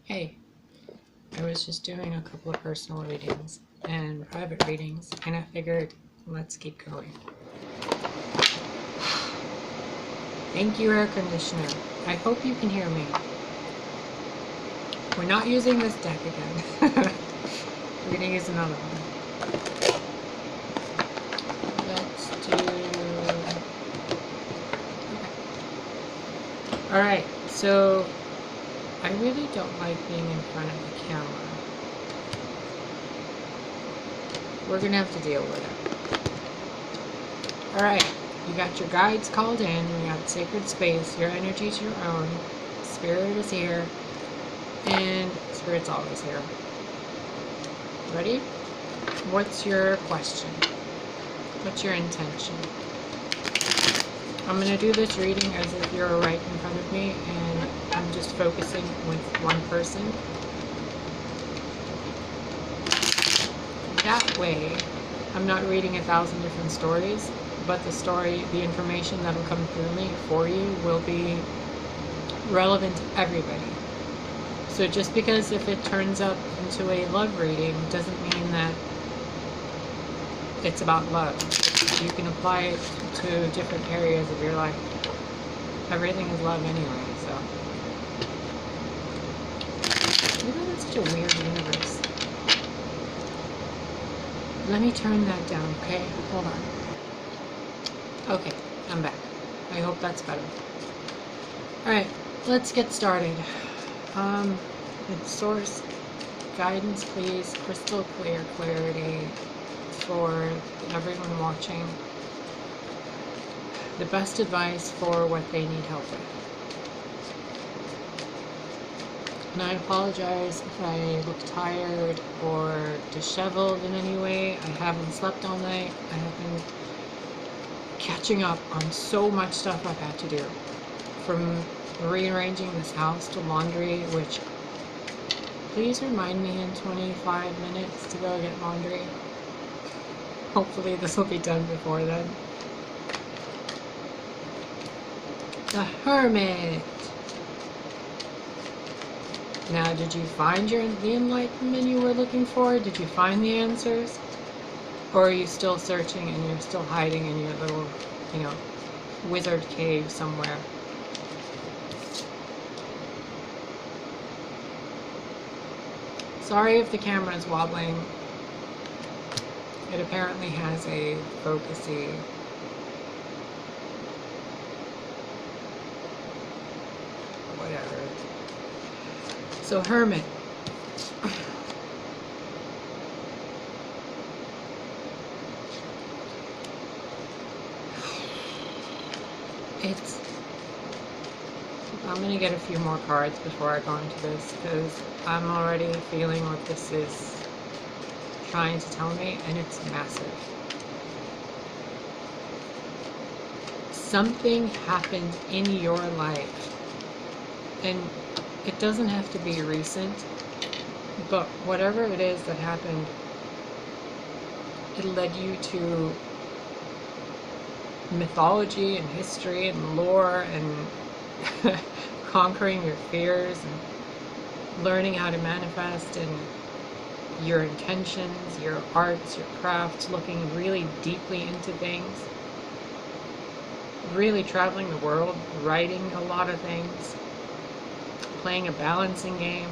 Hey, I was just doing a couple of personal readings and private readings, and I figured let's keep going. Thank you, air conditioner. I hope you can hear me. We're not using this deck again. We're going to use another one. Let's do... Okay. Alright, so I really don't like being in front of the camera. We're going to have to deal with it. Alright, you got your guides called in, you got sacred space, your energy is your own, Spirit is here, and Spirit's always here. Ready? What's your question? What's your intention? I'm going to do this reading as if you're right in front of me, and I'm just focusing with one person. That way, I'm not reading 1,000 different stories, but the information that'll come through me for you will be relevant to everybody. So just because if it turns up into a love reading doesn't mean that it's about love. You can apply it to different areas of your life. Everything is love anyway, so. You know, it's such a weird universe. Let me turn that down, okay? Hold on. Okay, I'm back. I hope that's better. Alright, let's get started. Source guidance, please. Crystal clear clarity for everyone watching. The best advice for what they need help with. And I apologize if I look tired or disheveled in any way. I haven't slept all night. I have been catching up on so much stuff I've had to do. From rearranging this house to laundry, which please remind me in 25 minutes to go get laundry. Hopefully this will be done before then. The Hermit. Now, did you find the enlightenment you were looking for? Did you find the answers? Or are you still searching and you're still hiding in your little, wizard cave somewhere? Sorry if the camera is wobbling. It apparently has a focusy. Whatever. So, Hermit. I'm going to get a few more cards before I go into this, because I'm already feeling what this is trying to tell me, and it's massive. Something happened in your life, and it doesn't have to be recent, but whatever it is that happened, it led you to mythology and history and lore and conquering your fears and learning how to manifest and your intentions, your arts, your crafts, looking really deeply into things, really traveling the world, writing a lot of things, playing a balancing game,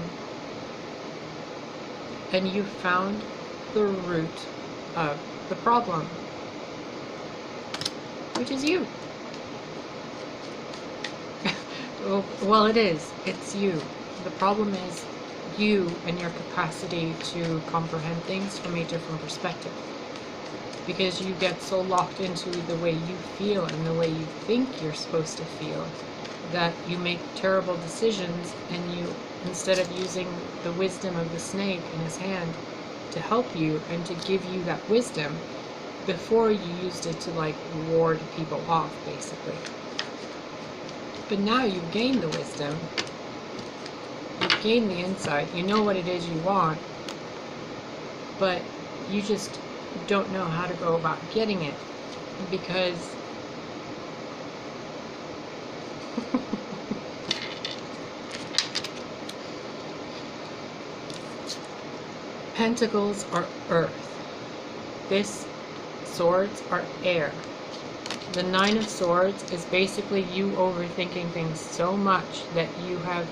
and you found the root of the problem, which is you. Well, it is. It's you. The problem is you and your capacity to comprehend things from a different perspective. Because you get so locked into the way you feel and the way you think you're supposed to feel that you make terrible decisions, and you, instead of using the wisdom of the snake in his hand to help you and to give you that wisdom, before you used it to ward people off, basically. But now you've gained the wisdom, you've gained the insight, you know what it is you want, but you just don't know how to go about getting it, because Pentacles are earth. This swords are air. The Nine of Swords is basically you overthinking things so much that you have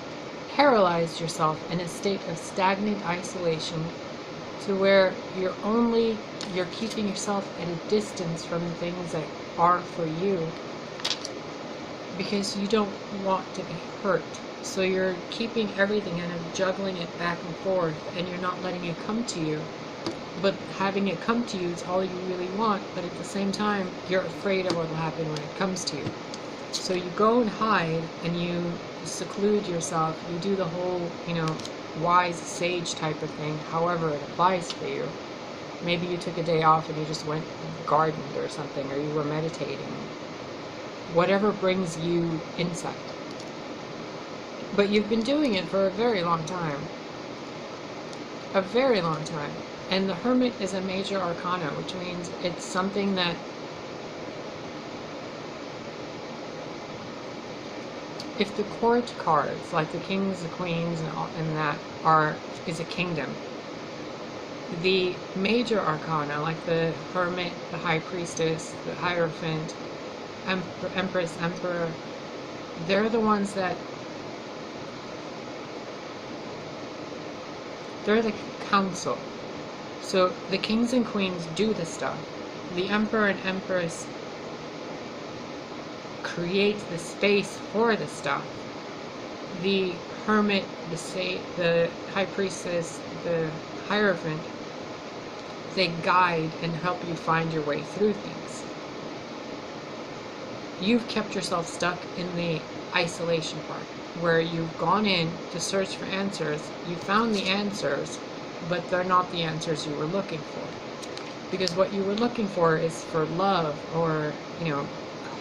paralyzed yourself in a state of stagnant isolation to where you're keeping yourself at a distance from the things that are for you because you don't want to be hurt. So you're keeping everything and juggling it back and forth, and you're not letting it come to you. But having it come to you is all you really want, but at the same time, you're afraid of what will happen when it comes to you. So you go and hide, and you seclude yourself. You do the whole, wise sage type of thing, however it applies for you. Maybe you took a day off and you just went and gardened or something, or you were meditating. Whatever brings you insight. But you've been doing it for a very long time. A very long time. And the Hermit is a major arcana, which means it's something that if the court cards, like the kings, the queens, and that is a kingdom, the major arcana, like the Hermit, the High Priestess, the Hierophant, Empress, Emperor, they're the ones that they're the council. So the kings and queens do the stuff. The Emperor and Empress create the space for the stuff. The Hermit, the High Priestess, the Hierophant, they guide and help you find your way through things. You've kept yourself stuck in the isolation part, where you've gone in to search for answers. You found the answers, but they're not the answers you were looking for. Because what you were looking for is for love, or,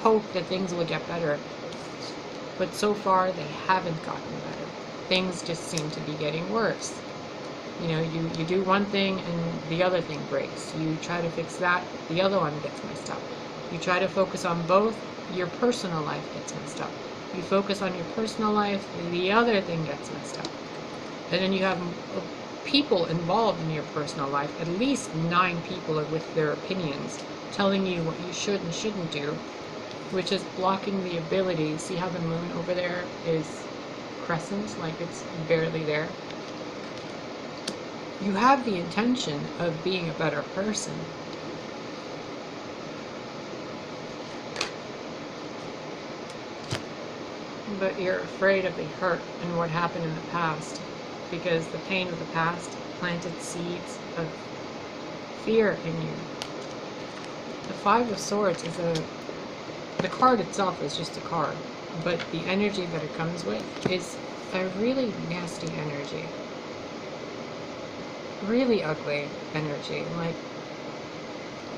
hope that things will get better. But so far, they haven't gotten better. Things just seem to be getting worse. You do one thing and the other thing breaks. You try to fix that, the other one gets messed up. You try to focus on both, your personal life gets messed up. You focus on your personal life, the other thing gets messed up. And then you have people involved in your personal life, at least 9 people with their opinions, telling you what you should and shouldn't do, which is blocking the ability. See how the moon over there is crescent, like it's barely there? You have the intention of being a better person. But you're afraid of the hurt and what happened in the past, because the pain of the past planted seeds of fear in you. The Five of Swords is the card itself is just a card, but the energy that it comes with is a really nasty energy. Really ugly energy. Like,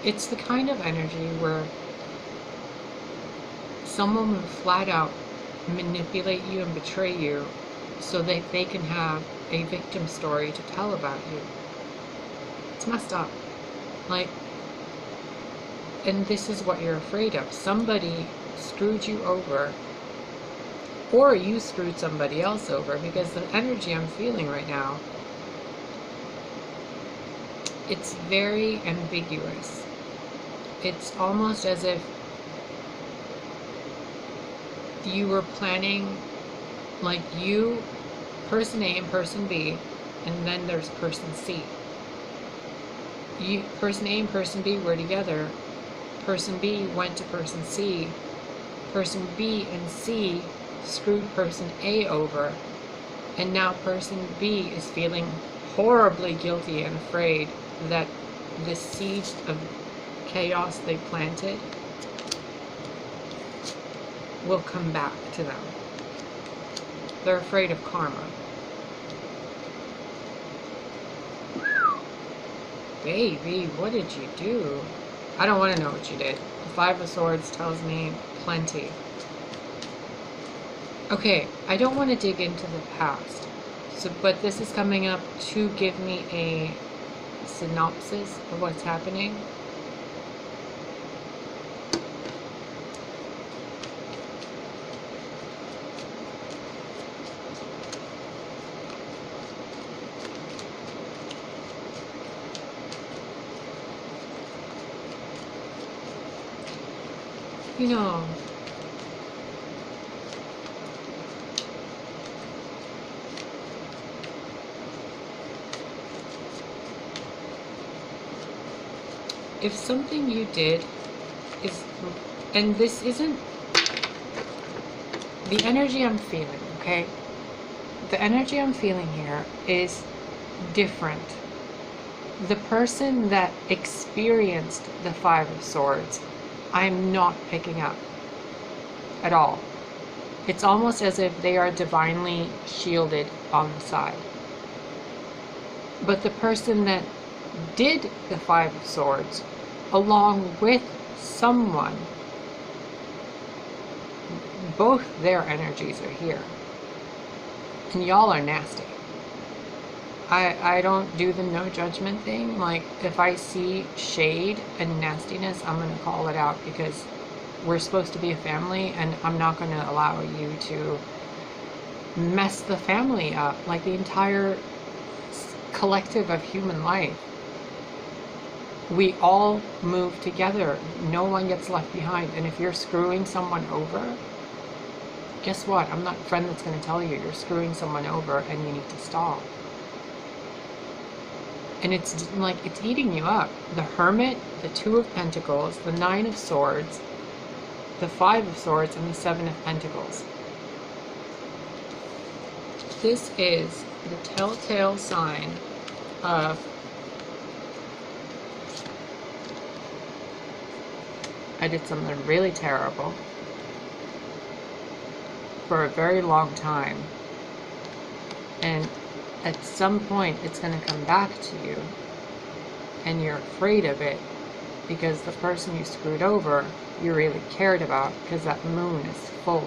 it's the kind of energy where someone will flat out manipulate you and betray you so that they can have a victim story to tell about you. It's messed up. Like, and this is what you're afraid of. Somebody screwed you over, or you screwed somebody else over, because the energy I'm feeling right now, it's very ambiguous. It's almost as if you were planning, like, you, person A and person B, and then there's person C. Person A and person B were together. Person B went to person C. Person B and C screwed person A over. And now person B is feeling horribly guilty and afraid that the seeds of chaos they planted will come back to them. They're afraid of karma. Baby, what did you do? I don't want to know what you did. The Five of Swords tells me plenty. Okay, I don't want to dig into the past, but this is coming up to give me a synopsis of what's happening. You know, if something you did is, and this isn't the energy I'm feeling, okay? The energy I'm feeling here is different. The person that experienced the Five of Swords, I'm not picking up at all. It's almost as if they are divinely shielded on the side. But the person that did the Five of Swords, along with someone, both their energies are here. And y'all are nasty. I don't do the no judgment thing. Like, if I see shade and nastiness, I'm going to call it out, because we're supposed to be a family, and I'm not going to allow you to mess the family up, like the entire collective of human life. We all move together. No one gets left behind. And if you're screwing someone over, guess what? I'm not a friend that's going to tell you you're screwing someone over and you need to stop. And it's like, it's eating you up. The Hermit, the Two of Pentacles, the Nine of Swords, the Five of Swords, and the Seven of Pentacles. This is the telltale sign of I did something really terrible for a very long time, and at some point it's going to come back to you, and you're afraid of it because the person you screwed over you really cared about, because that moon is full,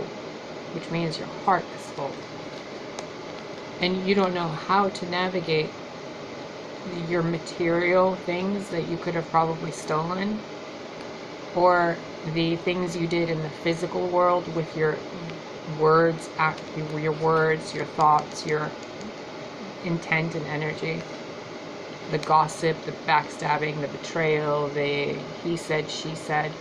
which means your heart is full, and you don't know how to navigate your material things that you could have probably stolen, or the things you did in the physical world with your words, your thoughts, your intent and energy, the gossip, the backstabbing, the betrayal, the he said, she said.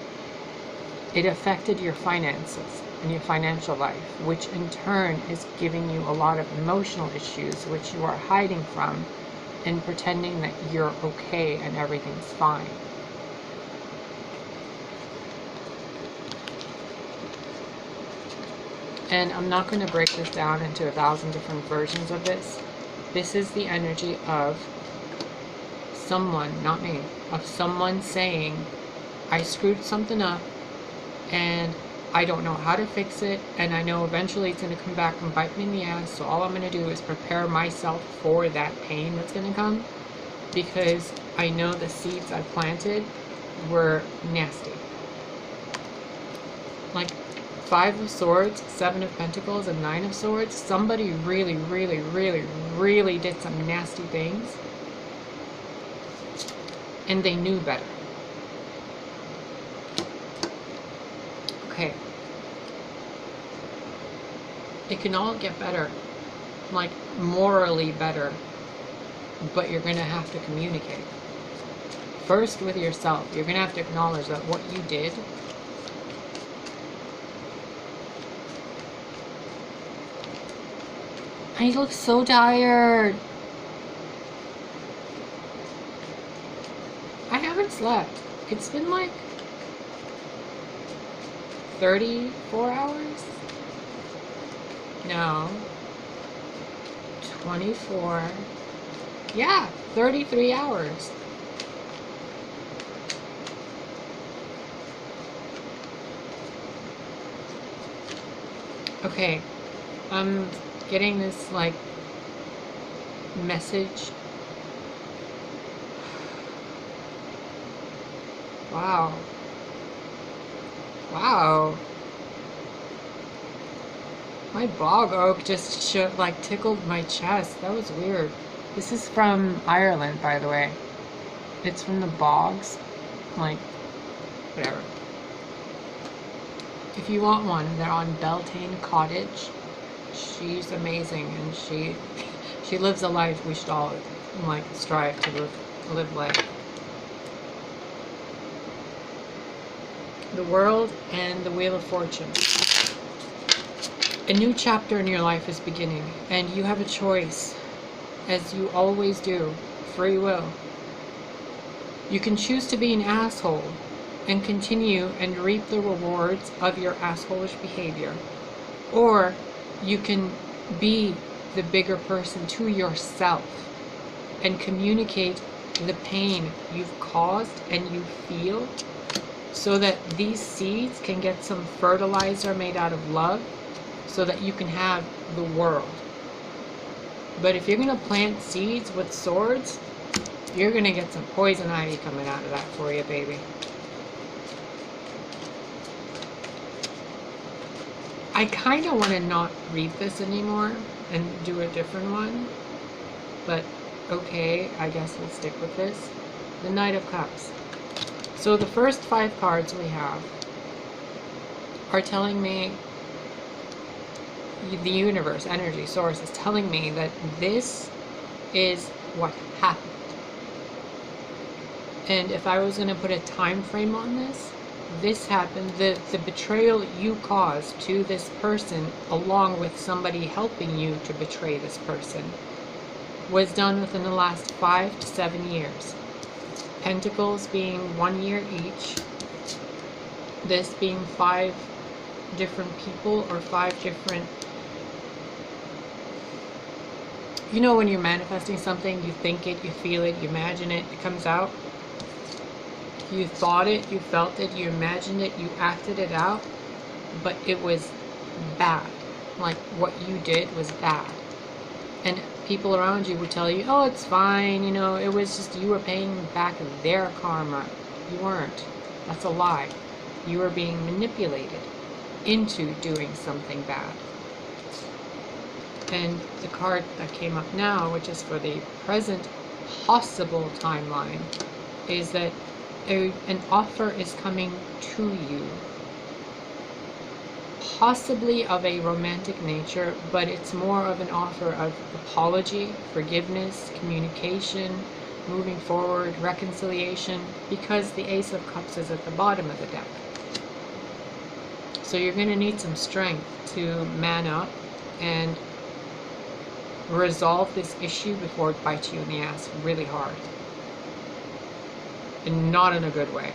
It affected your finances and your financial life, which in turn is giving you a lot of emotional issues, which you are hiding from and pretending that you're okay and everything's fine. And I'm not going to break this down into 1,000 different versions of this. This is the energy of someone, not me, of someone saying, I screwed something up and I don't know how to fix it, and I know eventually it's going to come back and bite me in the ass, so all I'm going to do is prepare myself for that pain that's going to come, because I know the seeds I planted were nasty. Like, Five of Swords, Seven of Pentacles, and Nine of Swords, somebody really, really, really, really did some nasty things, and they knew better. Okay. It can all get better, like morally better, but you're going to have to communicate. First with yourself. You're going to have to acknowledge that what you did I look so tired. I haven't slept. It's been like 34 hours? No. 24. Yeah, 33 hours. Okay. I'm getting this like message. Wow. Wow. My bog oak just like tickled my chest. That was weird. This is from Ireland, by the way. It's from the bogs. Like, whatever. If you want one, they're on Beltane Cottage. She's amazing, and she lives a life we should all like strive to live like. the World and the Wheel of Fortune. A new chapter in your life is beginning, and you have a choice, as you always do. Free will. You can choose to be an asshole and continue and reap the rewards of your assholish behavior, or you can be the bigger person to yourself and communicate the pain you've caused and you feel, so that these seeds can get some fertilizer made out of love, so that you can have the world. But if you're going to plant seeds with swords, you're going to get some poison ivy coming out of that for you, baby. I kind of want to not read this anymore and do a different one, but okay, I guess we'll stick with this. The Knight of Cups. So the first 5 cards we have are telling me, the universe, energy, source is telling me that this is what happened. And if I was going to put a time frame on this happened, the betrayal you caused to this person, along with somebody helping you to betray this person, was done within the last 5 to 7 years. Pentacles being 1 year each, this being 5 different people or 5 different. You know when you're manifesting something, you think it, you feel it, you imagine it, it comes out. You thought it, you felt it, you imagined it, you acted it out, but it was bad. Like what you did was bad. And people around you would tell you, oh, it's fine, you know, it was just you were paying back their karma. You weren't. That's a lie. You were being manipulated into doing something bad. And the card that came up now, which is for the present possible timeline, is that an offer is coming to you, possibly of a romantic nature, but it's more of an offer of apology, forgiveness, communication, moving forward, reconciliation, because the Ace of Cups is at the bottom of the deck. So you're going to need some strength to man up and resolve this issue before it bites you in the ass really hard. And not in a good way.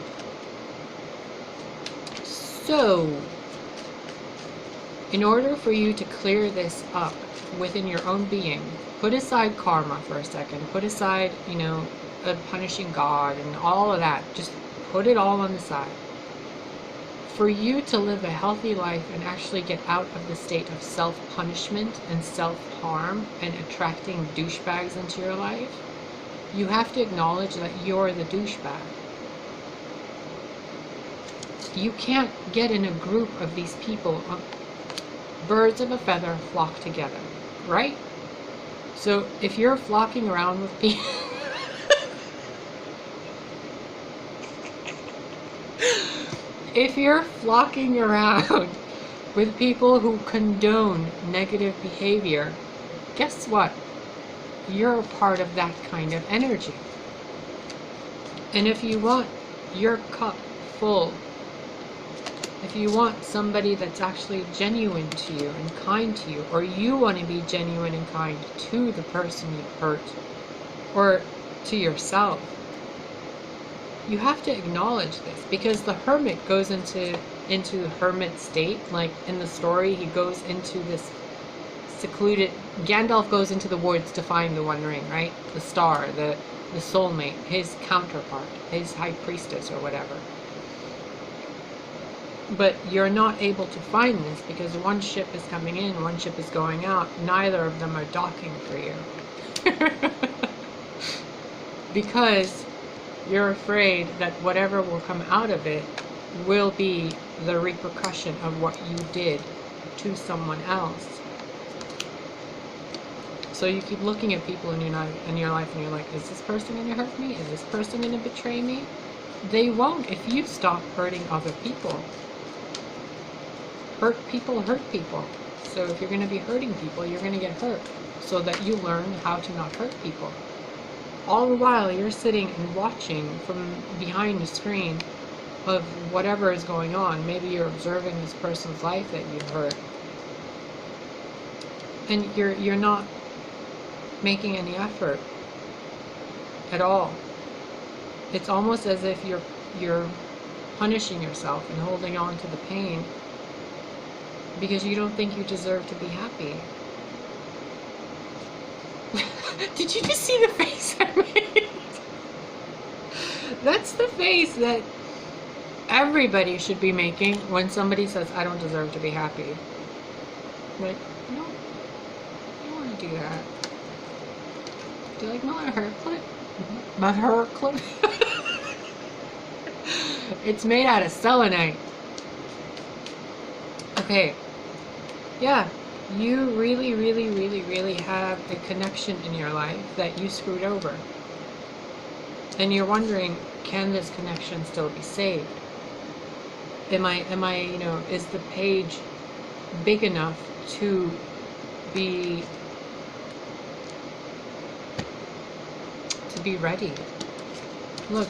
So, in order for you to clear this up within your own being, put aside karma for a second. Put aside, you know, punishing God and all of that. Just put it all on the side. For you to live a healthy life and actually get out of the state of self-punishment and self-harm and attracting douchebags into your life, you have to acknowledge that you're the douchebag. You can't get in a group of these people. Birds of a feather flock together, right? So if you're flocking around with people if you're flocking around with people who condone negative behavior, guess what? You're a part of that kind of energy. And if you want your cup full, if you want somebody that's actually genuine to you and kind to you, or you want to be genuine and kind to the person you hurt, or to yourself, you have to acknowledge this, because the hermit goes into the hermit state. Like in the story, he goes into this secluded, Gandalf goes into the woods to find the One Ring, right? The star, the soulmate, his counterpart, his high priestess or whatever. But you're not able to find this because one ship is coming in, one ship is going out. Neither of them are docking for you. Because you're afraid that whatever will come out of it will be the repercussion of what you did to someone else. So you keep looking at people in your life and you're like, is this person going to hurt me? Is this person going to betray me? They won't if you stop hurting other people. Hurt people hurt people. So if you're going to be hurting people, you're going to get hurt. So that you learn how to not hurt people. All the while you're sitting and watching from behind the screen of whatever is going on. Maybe you're observing this person's life that you hurt, and you're not making any effort at all. It's almost as if you're punishing yourself and holding on to the pain because you don't think you deserve to be happy. Did you just see the face I made? That's the face that everybody should be making when somebody says, I don't deserve to be happy. Like, no, you don't want to do that. Do you like my hair clip? My hair clip? It's made out of selenite. Okay. Yeah. You really, really, really, really have a connection in your life that you screwed over. And you're wondering, can this connection still be saved? Am I, is the page big enough to be ready? Look,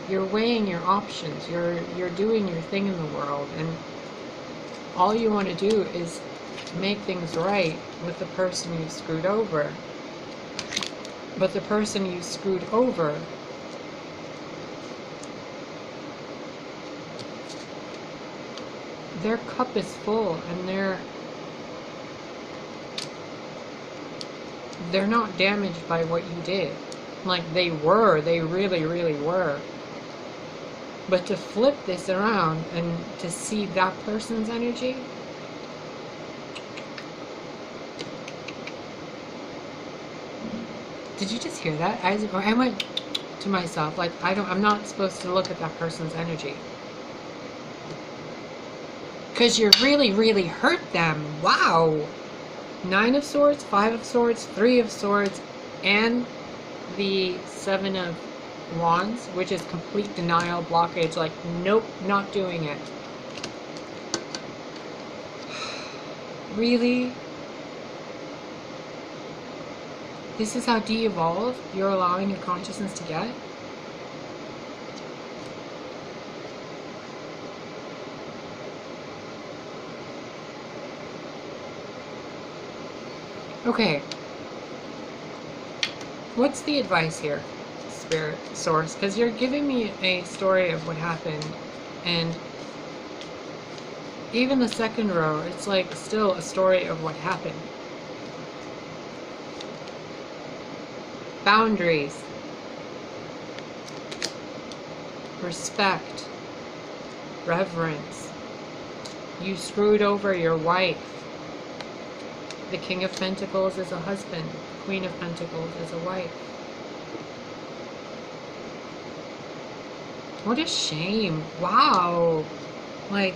you're weighing your options. You're doing your thing in the world, and all you want to do is make things right with the person you screwed over. But the person you screwed over their cup is full, and they're not damaged by what you did. Like they really, really were. But to flip this around and to see that person's energy, did you just hear that? I went to myself like I'm not supposed to look at that person's energy. Because you really, really hurt them. Wow. 9 of Swords, 5 of Swords, 3 of Swords, and the 7 of Wands, which is complete denial, blockage, like, nope, not doing it. Really? This is how de-evolved you're allowing your consciousness to get? Okay. What's the advice here, Spirit, Source? Because you're giving me a story of what happened, and even the second row, it's like still a story of what happened. Boundaries. Respect. Reverence. You screwed over your wife. The King of Pentacles is a husband. Queen of Pentacles is a wife. What a shame. Wow. Like,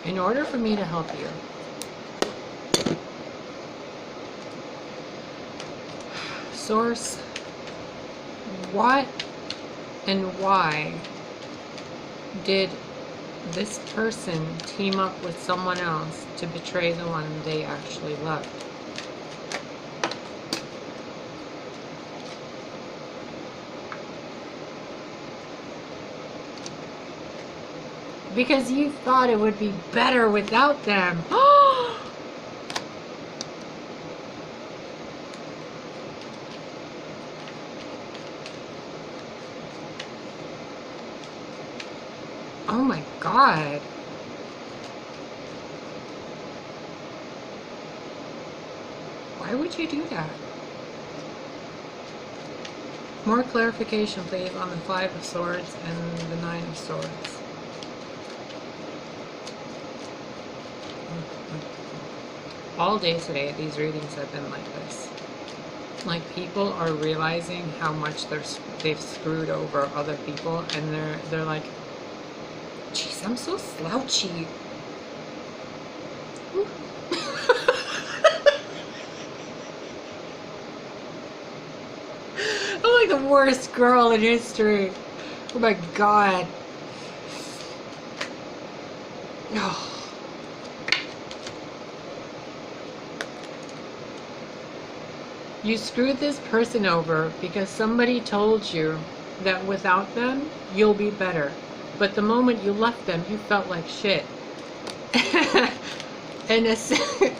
in order for me to help you, Source, what and why did this person team up with someone else to betray the one they actually loved? Because you thought it would be better without them. Oh my God. Why would you do that? More clarification, please, on the 5 of Swords and the 9 of Swords. All day today, these readings have been like this. Like, people are realizing how much they've screwed over other people, and they're like, jeez, I'm so slouchy. I'm like the worst girl in history. Oh my God. Oh. You screwed this person over because somebody told you that without them, you'll be better. But the moment you left them, you felt like shit. And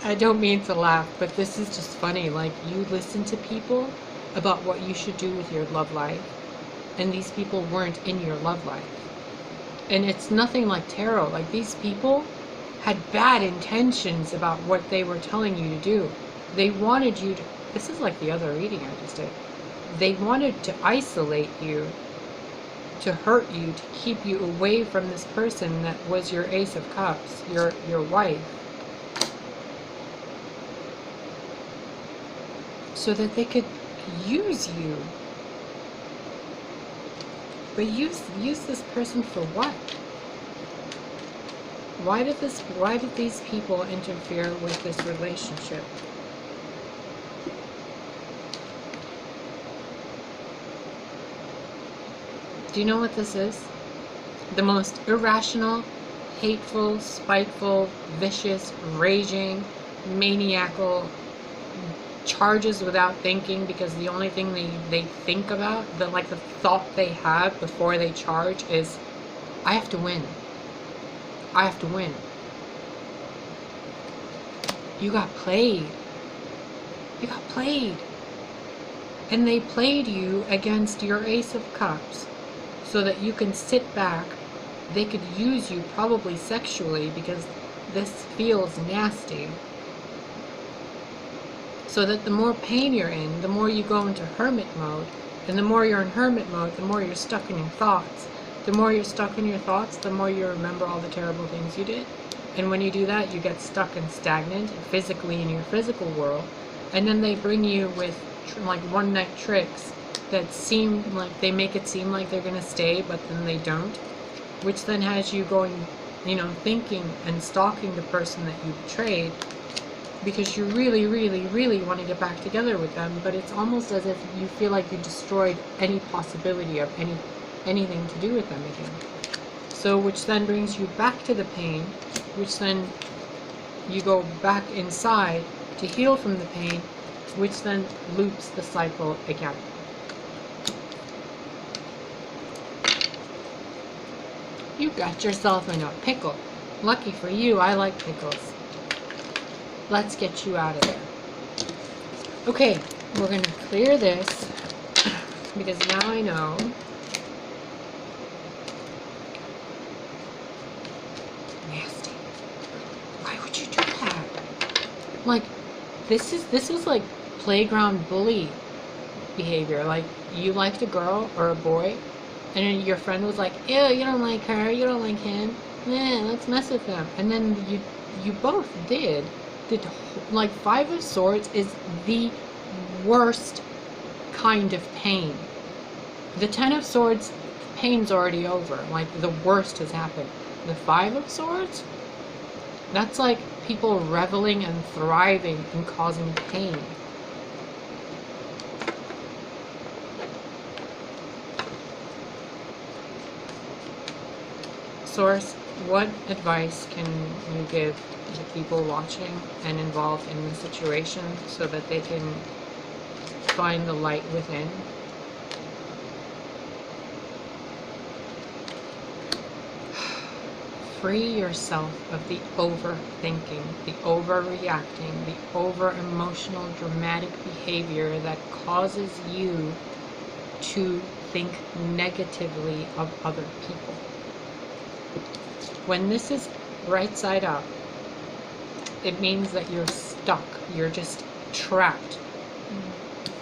I don't mean to laugh, but this is just funny. Like, you listen to people about what you should do with your love life, and these people weren't in your love life. And it's nothing like tarot. Like, these people had bad intentions about what they were telling you to do. They wanted you to, this is like the other reading I just did. They wanted to isolate you, to hurt you, to keep you away from this person that was your Ace of Cups, your wife. So that they could use you. But use this person for what? Why did these people interfere with this relationship? Do you know what this is? The most irrational, hateful, spiteful, vicious, raging, maniacal, charges without thinking, because the only thing they think about, the thought they have before they charge is, I have to win. I have to win. You got played. You got played. And they played you against your Ace of Cups so that you can sit back. They could use you probably sexually because this feels nasty. So that the more pain you're in, the more you go into hermit mode. And the more you're in hermit mode, the more you're stuck in your thoughts. The more you're stuck in your thoughts, the more you remember all the terrible things you did. And when you do that, you get stuck and stagnant physically in your physical world. And then they bring you with like one-night tricks that seem like they make it seem like they're going to stay, but then they don't. Which then has you going, thinking and stalking the person that you betrayed, because you really, really, really want to get back together with them, but it's almost as if you feel like you destroyed any possibility of anything to do with them again. So, which then brings you back to the pain, which then you go back inside to heal from the pain, which then loops the cycle again. You got yourself in a pickle. Lucky for you, I like pickles. Let's get you out of there. Okay, we're going to clear this because now I know. Nasty. Why would you do that? Like, this is like playground bully behavior. Like, you liked a girl or a boy, and then your friend was like, ew, you don't like her, you don't like him, let's mess with them. And then you both did. Like, Five of Swords is the worst kind of pain. The Ten of Swords, pain's already over. Like, the worst has happened. The Five of Swords, that's like people reveling and thriving and causing pain. Source, what advice can you give to people watching and involved in the situation so that they can find the light within? Free yourself of the overthinking, the overreacting, the over-emotional, dramatic behavior that causes you to think negatively of other people. When this is right side up, it means that you're stuck. You're just trapped.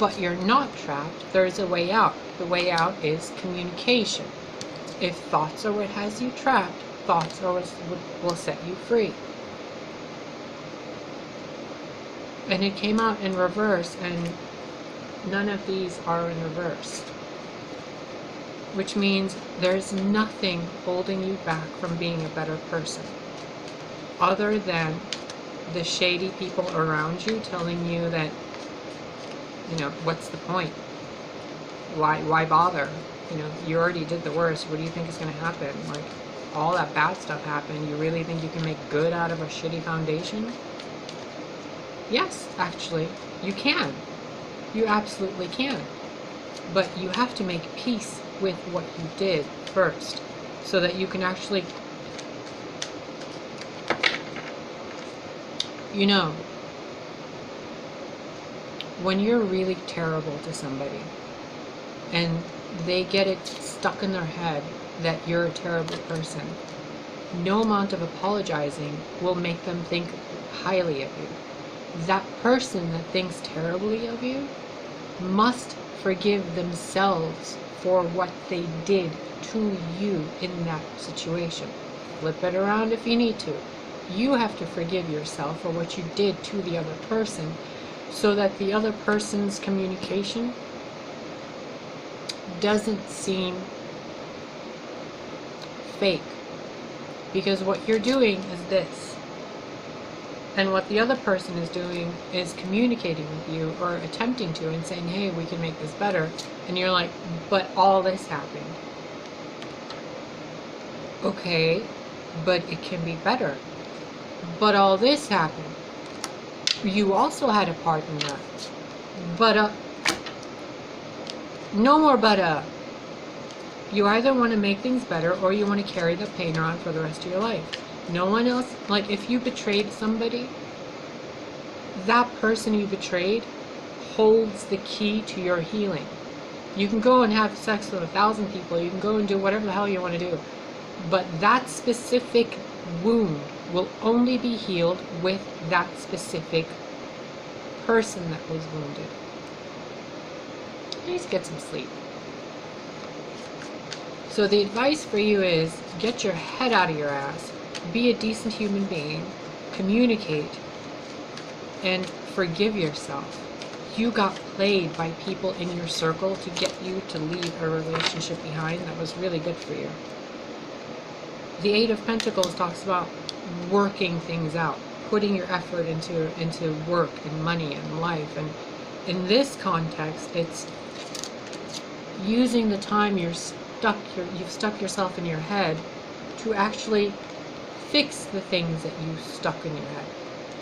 But you're not trapped. There's a way out. The way out is communication. If thoughts are what has you trapped, thoughts are what will set you free. And it came out in reverse, and none of these are in reverse. Which means there's nothing holding you back from being a better person, other than the shady people around you telling you that, what's the point? Why bother? You already did the worst. What do you think is going to happen? Like, all that bad stuff happened, you really think you can make good out of a shitty foundation? Yes, actually, you can. You absolutely can. But you have to make peace with what you did first, so that you can actually, you know, when you're really terrible to somebody and they get it stuck in their head that you're a terrible person, no amount of apologizing will make them think highly of you. That person that thinks terribly of you must forgive themselves for what they did to you in that situation. Flip it around if you need to. You have to forgive yourself for what you did to the other person, so that the other person's communication doesn't seem fake. Because what you're doing is this, and what the other person is doing is communicating with you, or attempting to, and saying, hey, we can make this better. And you're like, but all this happened. Okay, but it can be better. But all this happened. You also had a part in that. But no more but you either want to make things better, or you want to carry the pain around for the rest of your life. No one else, like if you betrayed somebody, that person you betrayed holds the key to your healing. You can go and have sex with 1,000 people, you can go and do whatever the hell you want to do, but that specific wound will only be healed with that specific person that was wounded. Please get some sleep. So the advice for you is, get your head out of your ass, be a decent human being, communicate, and forgive yourself. You got played by people in your circle to get you to leave a relationship behind that was really good for you. The Eight of Pentacles talks about working things out, putting your effort into work and money and life. And in this context, it's using the time you've stuck yourself in your head to actually fix the things that you stuck in your head.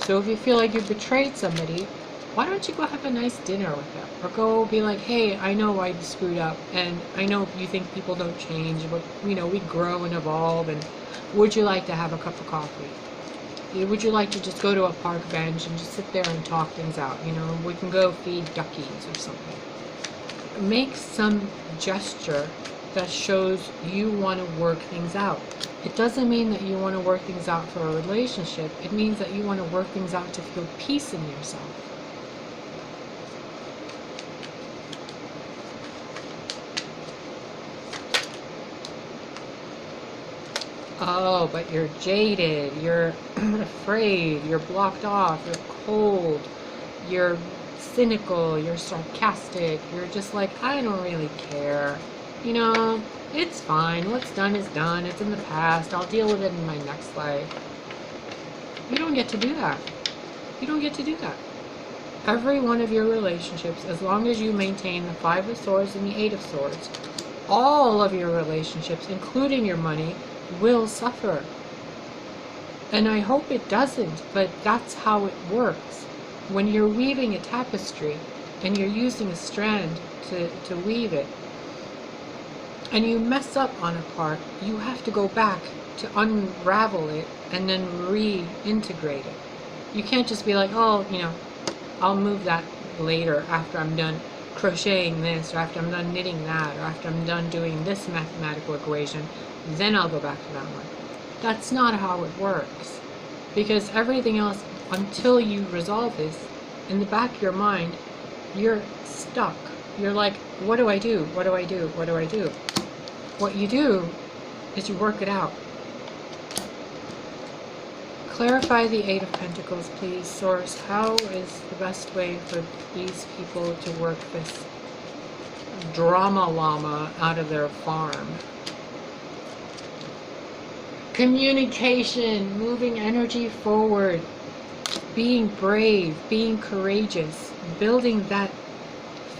So if you feel like you betrayed somebody, why don't you go have a nice dinner with them? Or go be like, hey, I know I screwed up, and I know you think people don't change, but you know, we grow and evolve, and would you like to have a cup of coffee? Would you like to just go to a park bench and just sit there and talk things out? You know, we can go feed duckies or something. Make some gesture that shows you want to work things out. It doesn't mean that you want to work things out for a relationship. It means that you want to work things out to feel peace in yourself. Oh, but you're jaded, you're afraid, you're blocked off, you're cold, you're cynical, you're sarcastic, you're just like, I don't really care. You know, it's fine, what's done is done, it's in the past, I'll deal with it in my next life. You don't get to do that. You don't get to do that. Every one of your relationships, as long as you maintain the Five of Swords and the Eight of Swords, all of your relationships, including your money, will suffer. And I hope it doesn't, but that's how it works. When you're weaving a tapestry and you're using a strand to weave it, and you mess up on a part, you have to go back to unravel it and then reintegrate it. You can't just be like, oh, you know, I'll move that later after I'm done crocheting this, or after I'm done knitting that, or after I'm done doing this mathematical equation, then I'll go back to that one. That's not how it works. Because everything else, until you resolve this, in the back of your mind, you're stuck. You're like, what do I do? What do I do? What do I do? What you do is you work it out. Clarify the Eight of Pentacles, please, Source. How is the best way for these people to work this drama llama out of their farm? Communication, moving energy forward, being brave, being courageous, building that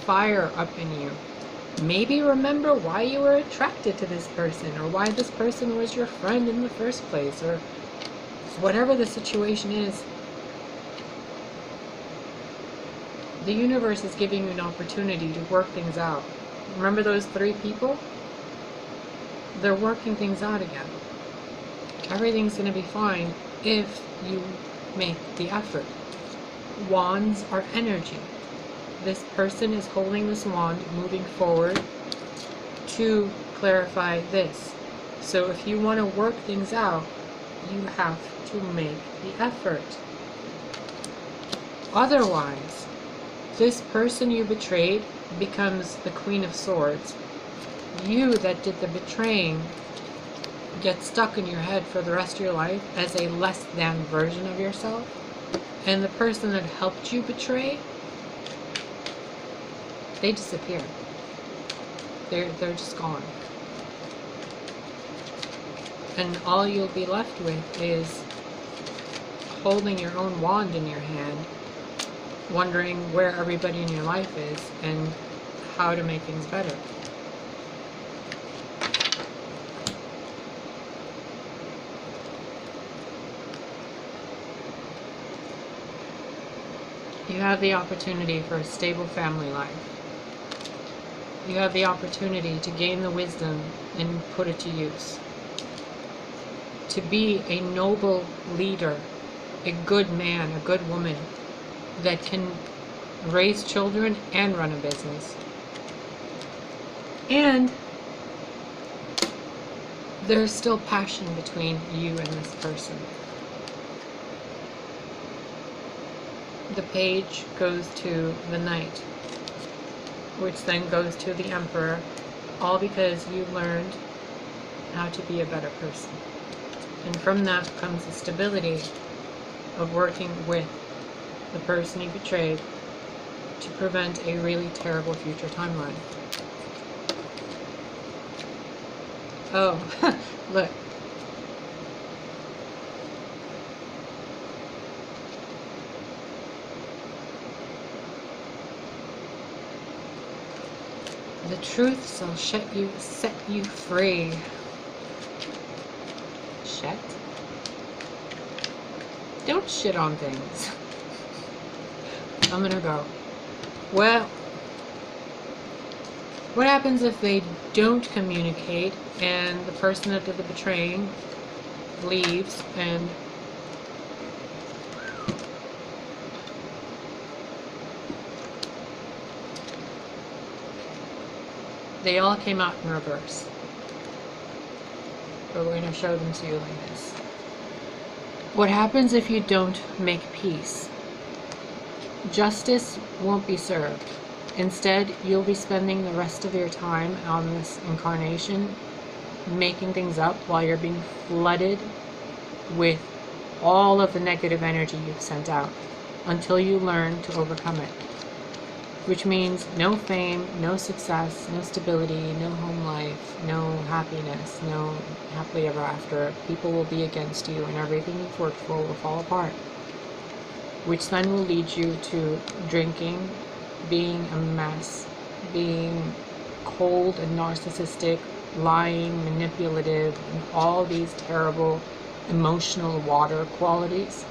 fire up in you. Maybe remember why you were attracted to this person, or why this person was your friend in the first place, or whatever the situation is. The universe is giving you an opportunity to work things out. Remember those 3 people? They're working things out again. Everything's going to be fine if you make the effort. Wands are energy. This person is holding this wand, moving forward to clarify this. So if you want to work things out, you have to make the effort. Otherwise, this person you betrayed becomes the Queen of Swords. You that did the betraying get stuck in your head for the rest of your life as a less than version of yourself. And the person that helped you betray, they disappear. They're just gone. And all you'll be left with is holding your own wand in your hand, wondering where everybody in your life is and how to make things better. You have the opportunity for a stable family life. You have the opportunity to gain the wisdom and put it to use. To be a noble leader, a good man, a good woman that can raise children and run a business. And there's still passion between you and this person. The page goes to the knight, which then goes to the emperor, all because you learned how to be a better person. And from that comes the stability of working with the person you betrayed to prevent a really terrible future timeline. Oh, look. The truth shall set you free. Shit. Don't shit on things. I'm gonna go. Well, what happens if they don't communicate and the person that did the betraying leaves and they all came out in reverse? But we're going to show them to you like this. What happens if you don't make peace? Justice won't be served. Instead, you'll be spending the rest of your time on this incarnation making things up while you're being flooded with all of the negative energy you've sent out until you learn to overcome it. Which means no fame, no success, no stability, no home life, no happiness, no happily ever after. People will be against you and everything you've worked for will fall apart. Which then will lead you to drinking, being a mess, being cold and narcissistic, lying, manipulative, and all these terrible emotional water qualities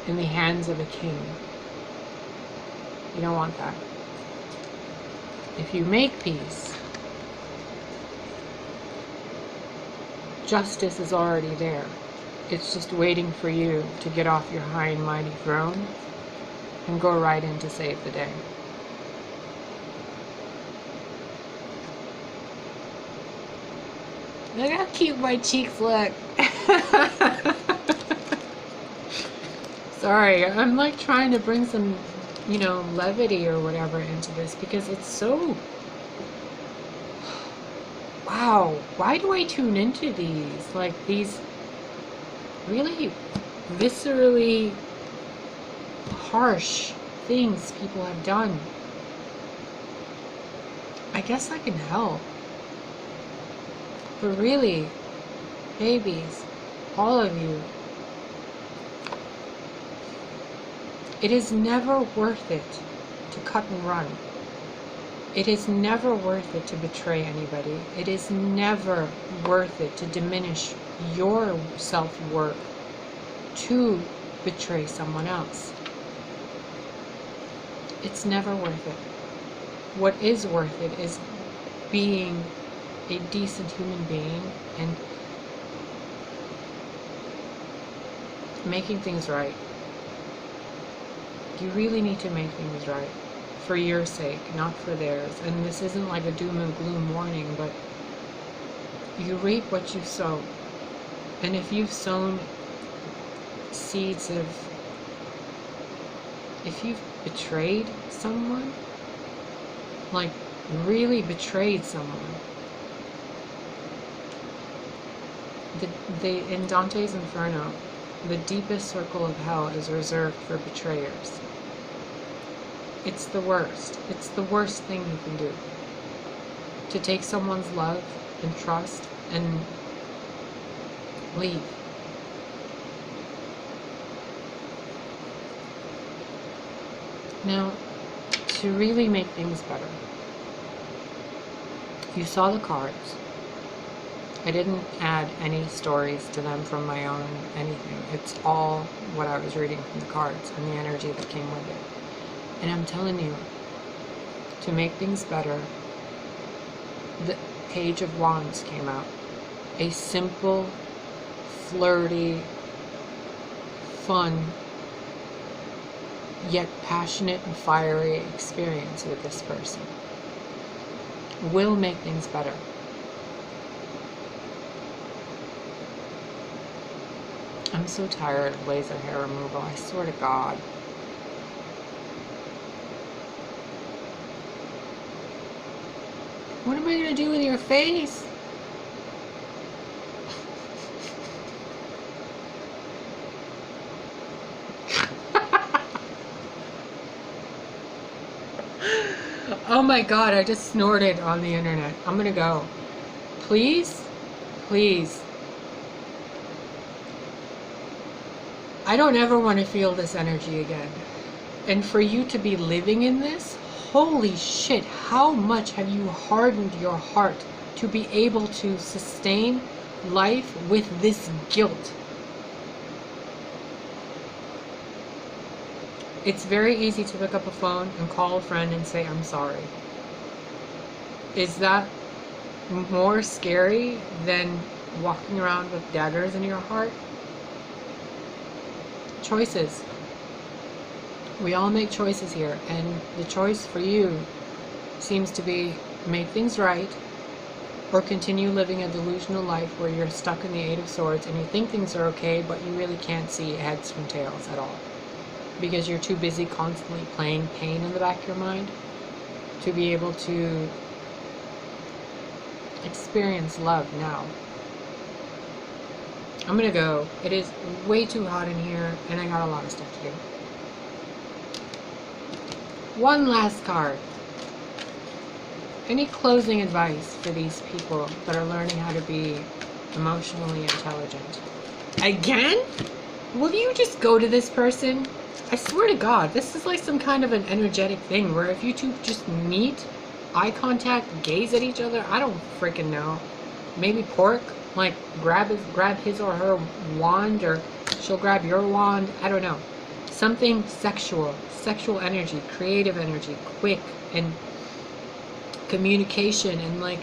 in the hands of a king. You don't want that. If you make peace, justice is already there. It's just waiting for you to get off your high and mighty throne and go right in to save the day. Look how cute my cheeks look. Sorry, I'm like trying to bring some, you know, levity or whatever into this because it's so... Wow, why do I tune into these? Like these really viscerally harsh things people have done. I guess I can help. But really, babies, all of you, it is never worth it to cut and run. It is never worth it to betray anybody. It is never worth it to diminish your self-worth to betray someone else. It's never worth it. What is worth it is being a decent human being and making things right. You really need to make things right for your sake, not for theirs. And this isn't like a doom and gloom warning, but you reap what you sow. And if you've sown seeds of, if you've betrayed someone, like really betrayed someone, in Dante's Inferno, the deepest circle of hell is reserved for betrayers. It's the worst. It's the worst thing you can do. To take someone's love and trust and leave. Now, to really make things better, you saw the cards. I didn't add any stories to them from my own anything. It's all what I was reading from the cards and the energy that came with it. And I'm telling you, to make things better, the Page of Wands came out. A simple, flirty, fun, yet passionate and fiery experience with this person will make things better. I'm so tired of laser hair removal, I swear to God. What am I going to do with your face? Oh my God, I just snorted on the internet. I'm going to go. Please? Please. I don't ever want to feel this energy again. And for you to be living in this, holy shit, how much have you hardened your heart to be able to sustain life with this guilt? It's very easy to pick up a phone and call a friend and say, I'm sorry. Is that more scary than walking around with daggers in your heart? Choices. We all make choices here, and the choice for you seems to be make things right or continue living a delusional life where you're stuck in the Eight of Swords and you think things are okay, but you really can't see heads from tails at all because you're too busy constantly playing pain in the back of your mind to be able to experience love now. I'm gonna go. It is way too hot in here and I got a lot of stuff to do. One last card. Any closing advice for these people that are learning how to be emotionally intelligent? Again? Will you just go to this person? I swear to God, this is like some kind of an energetic thing where if you two just meet, eye contact, gaze at each other, I don't freaking know. Maybe Pork, like grab his or her wand, or she'll grab your wand, I don't know. Something sexual energy, creative energy, quick, and communication, and like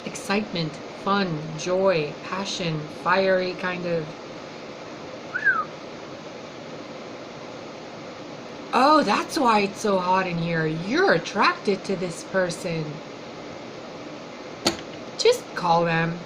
excitement, fun, joy, passion, fiery kind of. Oh, that's why it's so hot in here. You're attracted to this person. Just call them.